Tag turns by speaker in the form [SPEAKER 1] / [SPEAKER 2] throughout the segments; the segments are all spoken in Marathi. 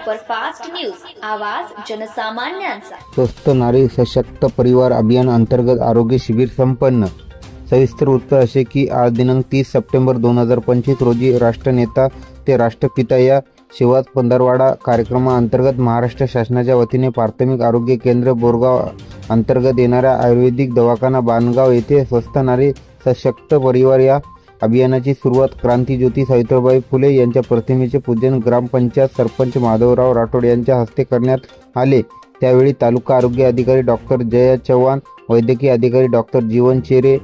[SPEAKER 1] सुपरफास्ट न्यूज, आवाज जनसामान्यांचा।
[SPEAKER 2] स्वस्थ नारी सशक्त परिवार अभियान अंतर्गत आरोग्य शिबिर संपन्न। सविस्तर वृत्त असे की आज दिनांक 30 सप्टेंबर 2025 रोजी राष्ट्रनेता ते राष्ट्रपिता या शिवाज पंधरवडा कार्यक्रमाअंतर्गत महाराष्ट्र शासनाच्या वतीने प्राथमिक आरोग्य केंद्र बोरगाव अंतर्गत येणाऱ्या आयुर्वेदिक दवाखाना बाणगाव येथे स्वस्थ नारी सशक्त परिवार या अभियानाची सुरुवात क्रांतीज्योती सावित्रीबाई फुले यांच्या प्रतिमेचे पूजन ग्रामपंचायत सरपंच माधवराव राठोड यांच्या हस्ते करण्यात आले। त्यावेळी तालुका आरोग्य अधिकारी डॉक्टर जया चव्हाण, वैद्यकीय अधिकारी डॉक्टर जीवन चेरे,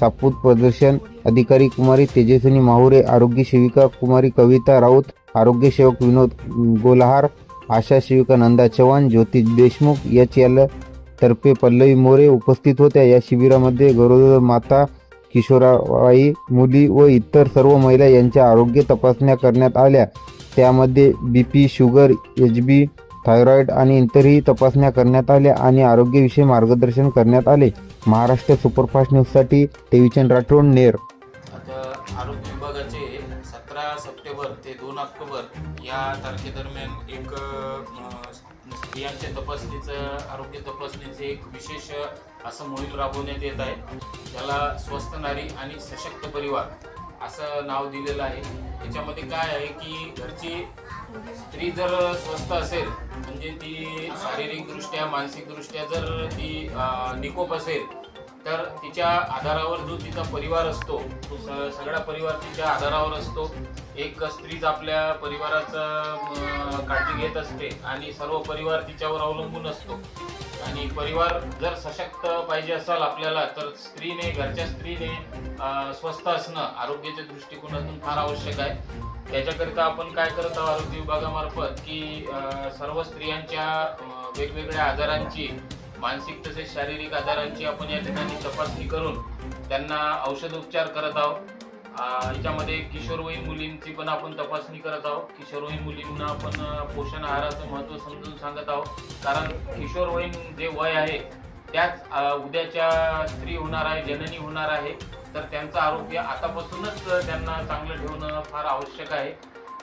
[SPEAKER 2] सापूत प्रदर्शन अधिकारी कुमारी तेजस्विनी माहुरे, आरोग्य सेविका कुमारी कविता राऊत, आरोग्य सेवक विनोद गोलाहार, आशा सेविका नंदा चव्हाण, ज्योती देशमुख, एच.एल. तर्फे पल्लवी मोरे उपस्थित होत्या। या शिबिरामध्ये गरोदर माता, किशोरवयीन मुली व इतर सर्व महिला यांच्या आरोग्य तपासण्या करण्यात आल्या। त्यामध्ये बीपी, शुगर, एचबी, थायरॉइड आणि इतरही तपासण्या करण्यात आल्या आणि आरोग्याविषयी मार्गदर्शन करण्यात आले। महाराष्ट्र सुपरफास्ट न्यूजसाठी देवीचंद राठोड, नेर।
[SPEAKER 3] आता आरोग्य विभागाचे 17 सप्टेंबर ते 2 ऑक्टोबर या तारखेदरम्यान एक स्त्रियांच्या तपासणीचं आरोग्य तपासणीचे एक विशेष असं मोहीम राबवण्यात येत आहे। त्याला स्वस्थ नारी आणि सशक्त परिवार असं नाव दिलेलं आहे। याच्यामध्ये काय आहे की घरची स्त्री जर स्वस्थ असेल म्हणजे ती शारीरिकदृष्ट्या मानसिकदृष्ट्या जर ती निकोप असेल तर तिच्या आधारावर जो तिचा परिवार असतो तो सगळा परिवार तिच्या आधारावर असतो। एक स्त्रीच आपल्या परिवाराचं काळजी घेत असते आणि सर्व परिवार तिच्यावर अवलंबून असतो आणि परिवार जर सशक्त पाहिजे असेल आपल्याला तर स्त्रीने, घरच्या स्त्रीने स्वस्थ असणं आरोग्याच्या दृष्टिकोनातून फार आवश्यक आहे। त्याच्याकरिता आपण काय करत आहोत आरोग्य विभागामार्फत की सर्व स्त्रियांच्या वेगवेगळ्या आजारांची, मानसिक तसेच शारीरिक आजारांची आपण या ठिकाणी तपासणी करून त्यांना औषधोपचार करत आहोत। याच्यामध्ये किशोरवयीन मुलींची पण आपण तपासणी करत आहोत। किशोरवयीन मुलींना आपण पोषण आहाराचं महत्त्व समजून सांगत आहोत, कारण किशोरवयीन जे वय आहे त्याच उद्याच्या स्त्री होणार आहे, जननी होणार आहे, तर त्यांचं आरोग्य आतापासूनच त्यांना चांगलं ठेवणं फार आवश्यक आहे।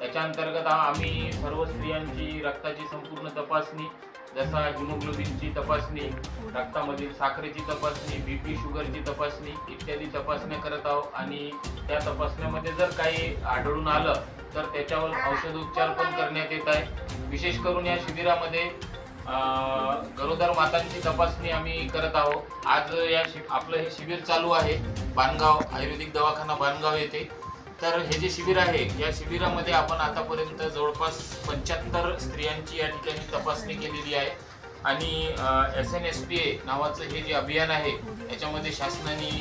[SPEAKER 3] याच्या अंतर्गत आम्ही सर्व स्त्रियांची रक्ताची संपूर्ण तपासणी, जसा हिमोग्लोबिनची तपासणी, रक्तामधील साखरेची तपासणी, बीपी, शुगरची तपासणी इत्यादी तपासण्या करत आहोत आणि त्या तपासण्यामध्ये जर काही आढळून आलं तर त्याच्यावर औषधोपचार पण करण्यात येत आहे। विशेष करून या शिबिरामध्ये गरोदर मातांची तपासणी आम्ही करत आहोत। आज आपलं हे शिबिर चालू आहे बाणगाव आयुर्वेदिक दवाखाना बाणगाव येथे। तर हे जे शिबिर आहे या शिबिरामध्ये आपण आतापर्यंत जवळपास 75 स्त्रियांची या ठिकाणी तपासणी केलेली आहे आणि SNSPA नावाचं हे जे अभियान आहे याच्यामध्ये शासनाने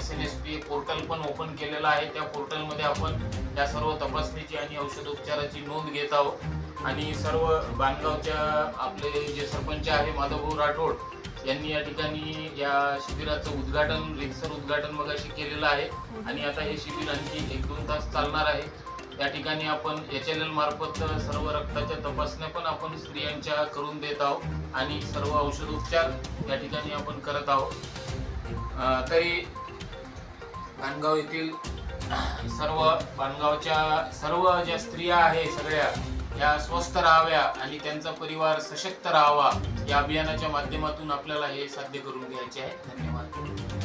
[SPEAKER 3] SNSPA पोर्टल पण ओपन केलेलं आहे। त्या पोर्टलमध्ये आपण त्या सर्व तपासणीची आणि औषधोपचाराची नोंद घेत आहोत आणि सर्व बाणगावच्या आपले जे सरपंच आहे माधवराव राठोड यांनी या ठिकाणी या शिबिराचं उद्घाटन, रीतसर उद्घाटन मगाशी केलेलं आहे आणि आता हे शिबिर आणखी 1-2 तास चालणार आहे। या ठिकाणी आपण HLL मार्फत सर्व रक्ताच्या तपासण्या पण आपण स्त्रियांच्या करून देत आहोत आणि सर्व औषधोपचार या ठिकाणी आपण करत आहोत। तरी बाणगाव येथील बाणगावच्या सर्व ज्या स्त्रिया आहे सगळ्या या स्वस्थ राहाव्या आणि त्यांचा परिवार सशक्त राहावा या अभियानाच्या माध्यमातून आपल्याला हे साध्य करून घ्यायचे आहे। धन्यवाद।